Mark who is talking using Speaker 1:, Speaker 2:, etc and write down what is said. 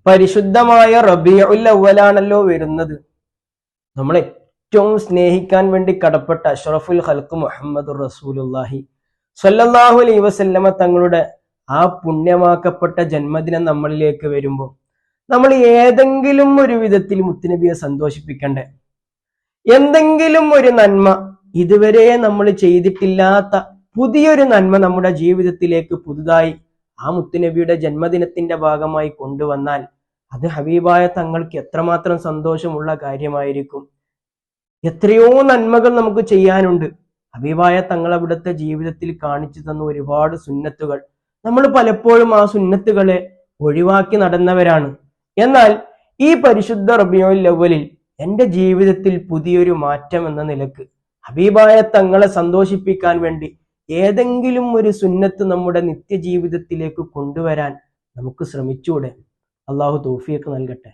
Speaker 1: പരിശുദ്ധമായ റബീഉൽ അവ്വലാണല്ലോ വരുന്നത്. നമ്മൾ ഏറ്റവും സ്നേഹിക്കാൻ വേണ്ടി കടപ്പെട്ട അഷ്റഫുൽ ഖൽഖ് മുഹമ്മദുർ റസൂലുള്ളാഹി സ്വല്ലല്ലാഹു അലൈഹി വസല്ലമ തങ്ങളുടെ ആ പുണ്യമാക്കപ്പെട്ട ജന്മദിനം നമ്മളിലേക്ക് വരുമ്പോൾ നമ്മൾ ഏതെങ്കിലും ഒരു വിധത്തിൽ മുത്തുനബിയെ സന്തോഷിപ്പിക്കണ്ടേ? എന്തെങ്കിലും ഒരു നന്മ, ഇതുവരെ നമ്മൾ ചെയ്തിട്ടില്ലാത്ത പുതിയൊരു നന്മ നമ്മുടെ ജീവിതത്തിലേക്ക് പുതുതായി ആ മുത്തുനബിയുടെ ജന്മദിനത്തിന്റെ ഭാഗമായി കൊണ്ടുവന്നാൽ അത് ഹബീബായ തങ്ങൾക്ക് എത്രമാത്രം സന്തോഷമുള്ള കാര്യമായിരിക്കും. എത്രയോ നന്മകൾ നമുക്ക് ചെയ്യാനുണ്ട്. ഹബീബായ തങ്ങൾ അവിടുത്തെ ജീവിതത്തിൽ കാണിച്ചു തന്ന ഒരുപാട് സുന്നത്തുകൾ, നമ്മൾ പലപ്പോഴും ആ സുന്നത്തുകളെ ഒഴിവാക്കി നടന്നവരാണ്. എന്നാൽ ഈ പരിശുദ്ധ റബീഉൽ അവ്വലിൽ എൻ്റെ ജീവിതത്തിൽ പുതിയൊരു മാറ്റം എന്ന നിലക്ക് ഹബീബായ തങ്ങളെ സന്തോഷിപ്പിക്കാൻ വേണ്ടി ഏതെങ്കിലും ഒരു സുന്നത്ത് നമ്മുടെ നിത്യജീവിതത്തിലേക്ക് കൊണ്ടുവരാൻ നമുക്ക് ശ്രമിച്ചൂടെ? അള്ളാഹു തൗഫീഖ് നൽകട്ടെ.